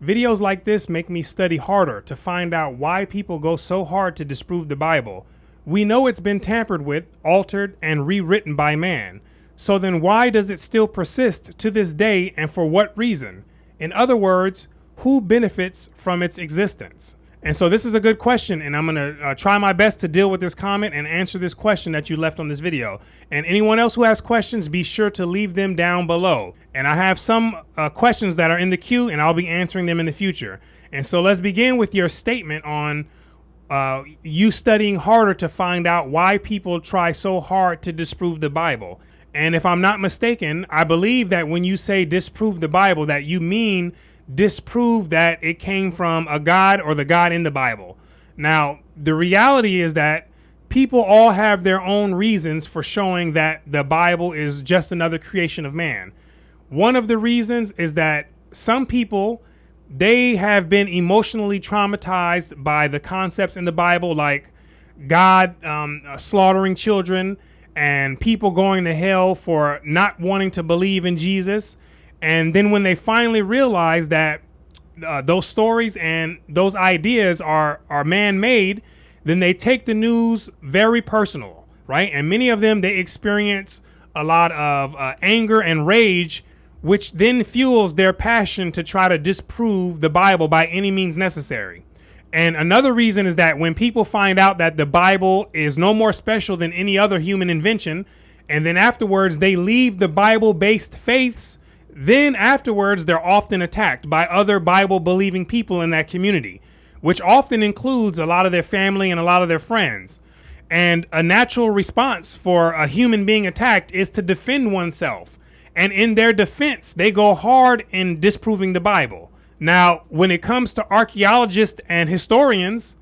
Videos like this make me study harder to find out why people go so hard to disprove the Bible. We know it's been tampered with, altered, and rewritten by man. So then why does it still persist to this day, and for what reason? In other words, who benefits from its existence? And so this is a good question, and I'm going to try my best to deal with this comment and answer this question that you left on this video. And anyone else who has questions, be sure to leave them down below. And I have some questions that are in the queue, and I'll be answering them in the future. And so let's begin with your statement on you studying harder to find out why people try so hard to disprove the Bible. And if I'm not mistaken, I believe that when you say disprove the Bible, that you mean disprove that it came from a God or the God in the Bible. Now, the reality is that people all have their own reasons for showing that the Bible is just another creation of man. One of the reasons is that some people, they have been emotionally traumatized by the concepts in the Bible, like God slaughtering children and people going to hell for not wanting to believe in Jesus. And then when they finally realize that those stories and those ideas are man-made, then they take the news very personal, right? And many of them, they experience a lot of anger and rage, which then fuels their passion to try to disprove the Bible by any means necessary. And another reason is that when people find out that the Bible is no more special than any other human invention, and then afterwards they leave the Bible-based faiths, then afterwards, they're often attacked by other Bible-believing people in that community, which often includes a lot of their family and a lot of their friends. And a natural response for a human being attacked is to defend oneself. And in their defense, they go hard in disproving the Bible. Now, when it comes to archaeologists and historians,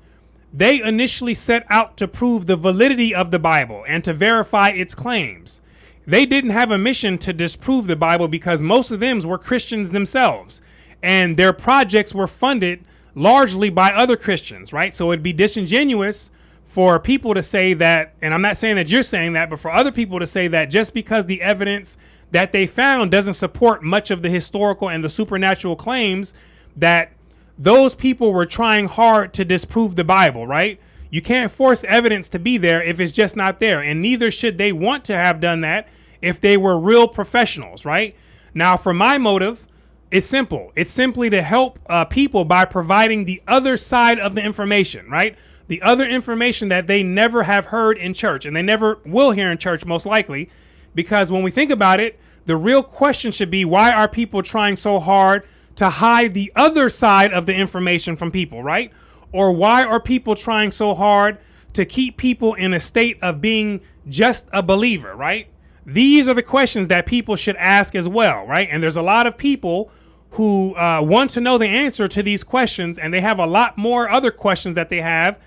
they initially set out to prove the validity of the Bible and to verify its claims. They didn't have a mission to disprove the Bible because most of them were Christians themselves, and their projects were funded largely by other Christians, right? So it'd be disingenuous for people to say that, and I'm not saying that you're saying that, but for other people to say that just because the evidence that they found doesn't support much of the historical and the supernatural claims, that those people were trying hard to disprove the Bible, right? You can't force evidence to be there if it's just not there. And neither should they want to have done that if they were real professionals, right? Now, for my motive, it's simple. It's simply to help people by providing the other side of the information, right? The other information that they never have heard in church, and they never will hear in church, most likely. Because when we think about it, the real question should be, why are people trying so hard to hide the other side of the information from people, right? Or why are people trying so hard to keep people in a state of being just a believer, right? These are the questions that people should ask as well, right? And there's a lot of people who want to know the answer to these questions, and they have a lot more other questions that they have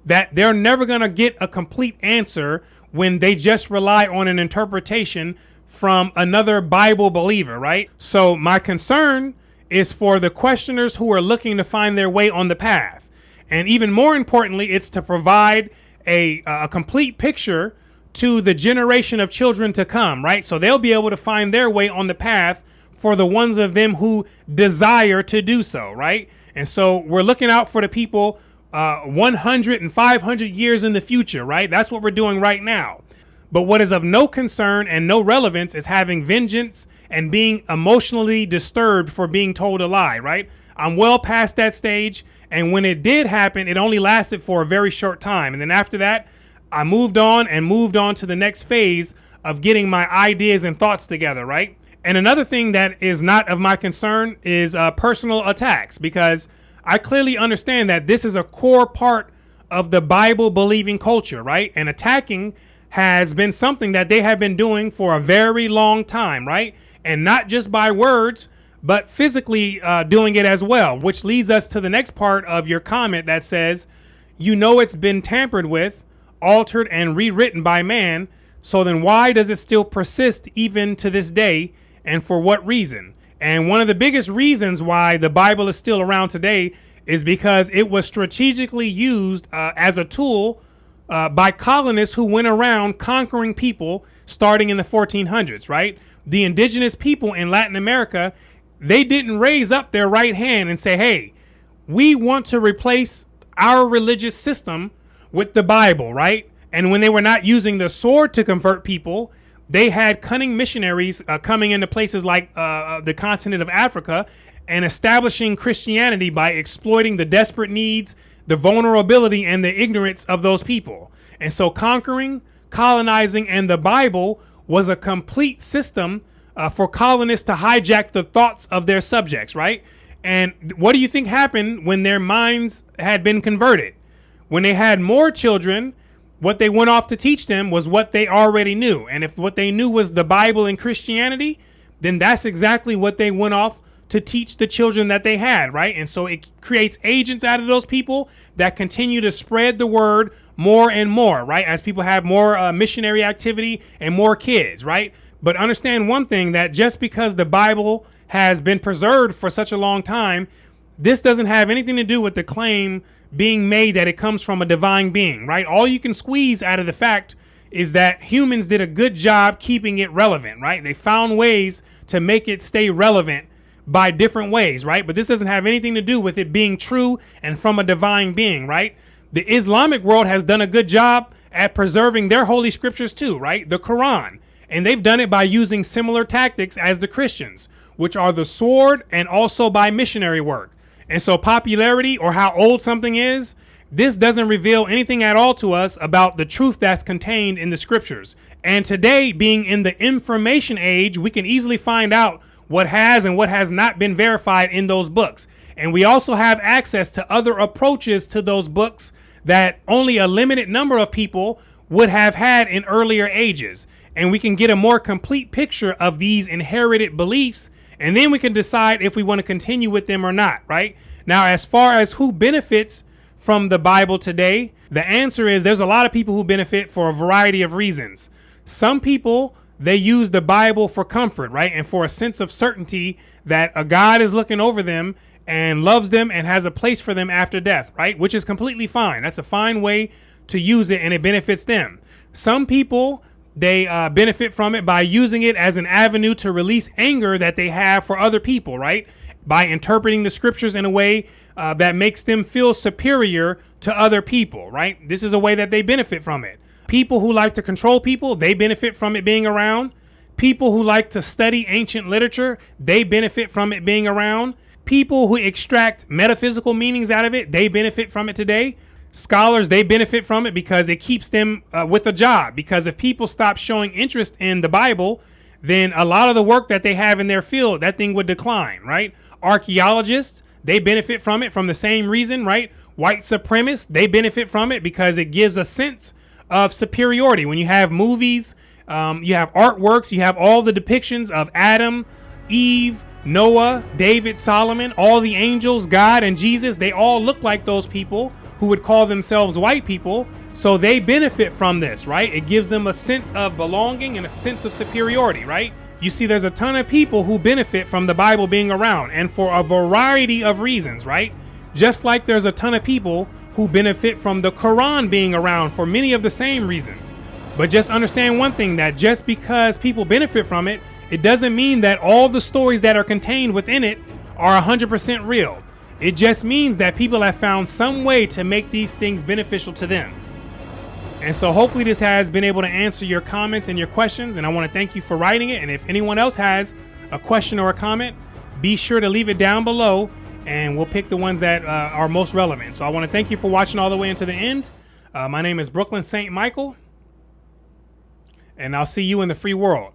that they're never going to get a complete answer when they just rely on an interpretation from another Bible believer, right? So my concern is for the questioners who are looking to find their way on the path. And even more importantly, it's to provide a complete picture to the generation of children to come, right? So they'll be able to find their way on the path for the ones of them who desire to do so, right? And so we're looking out for the people 100 and 500 years in the future, right? That's what we're doing right now. But what is of no concern and no relevance is having vengeance and being emotionally disturbed for being told a lie, right? I'm well past that stage. And when it did happen, it only lasted for a very short time. And then after that, I moved on to the next phase of getting my ideas and thoughts together, right? And another thing that is not of my concern is personal attacks, because I clearly understand that this is a core part of the Bible believing culture, right? And attacking has been something that they have been doing for a very long time, right? And not just by words, but physically doing it as well, which leads us to the next part of your comment that says, you know, it's been tampered with, altered, and rewritten by man. So then why does it still persist even to this day, and for what reason? And one of the biggest reasons why the Bible is still around today is because it was strategically used as a tool by colonists who went around conquering people starting in the 1400s, right? The indigenous people in Latin America They didn't raise up their right hand and say, hey, we want to replace our religious system with the Bible, right? And when they were not using the sword to convert people, they had cunning missionaries coming into places like the continent of Africa and establishing Christianity by exploiting the desperate needs, the vulnerability, and the ignorance of those people. And so conquering, colonizing, and the Bible was a complete system for colonists to hijack the thoughts of their subjects, right? And what do you think happened when their minds had been converted? When they had more children, what they went off to teach them was what they already knew. And if what they knew was the Bible and Christianity, then that's exactly what they went off to teach the children that they had, right? And so it creates agents out of those people that continue to spread the word more and more, right? As people have more missionary activity and more kids, right? But understand one thing, that just because the Bible has been preserved for such a long time, this doesn't have anything to do with the claim being made that it comes from a divine being, right? All you can squeeze out of the fact is that humans did a good job keeping it relevant, right? They found ways to make it stay relevant by different ways, right? But this doesn't have anything to do with it being true and from a divine being, right? The Islamic world has done a good job at preserving their holy scriptures too, right? The Quran. And they've done it by using similar tactics as the Christians, which are the sword and also by missionary work. And so popularity or how old something is, this doesn't reveal anything at all to us about the truth that's contained in the scriptures. And today, being in the information age, we can easily find out what has and what has not been verified in those books. And we also have access to other approaches to those books that only a limited number of people would have had in earlier ages. And we can get a more complete picture of these inherited beliefs, and then we can decide if we want to continue with them or not, right? Now, as far as who benefits from the Bible today, the answer is there's a lot of people who benefit for a variety of reasons. Some people, they use the Bible for comfort, right? And for a sense of certainty that a God is looking over them and loves them and has a place for them after death, right? Which is completely fine. That's a fine way to use it, and it benefits them. Some people, they benefit from it by using it as an avenue to release anger that they have for other people, right? By interpreting the scriptures in a way that makes them feel superior to other people, right? This is a way that they benefit from it. People who like to control people, they benefit from it being around. People who like to study ancient literature, they benefit from it being around. People who extract metaphysical meanings out of it, they benefit from it today. Scholars, they benefit from it because it keeps them with a job. Because if people stop showing interest in the Bible, then a lot of the work that they have in their field, that thing would decline, right? Archaeologists, they benefit from it from the same reason, right? White supremacists, they benefit from it because it gives a sense of superiority. When you have movies, you have artworks, you have all the depictions of Adam, Eve, Noah, David, Solomon, all the angels, God, and Jesus, they all look like those people who would call themselves white people. So they benefit from this, right? It gives them a sense of belonging and a sense of superiority, right? You see, there's a ton of people who benefit from the Bible being around, and for a variety of reasons, right? Just like there's a ton of people who benefit from the Quran being around for many of the same reasons. But just understand one thing, that just because people benefit from it, it doesn't mean that all the stories that are contained within it are 100% real. It just means that people have found some way to make these things beneficial to them. And so hopefully this has been able to answer your comments and your questions, and I want to thank you for writing it. And if anyone else has a question or a comment, be sure to leave it down below, and we'll pick the ones that are most relevant. So I want to thank you for watching all the way into the end. My name is Brooklyn St. Michael, and I'll see you in the free world.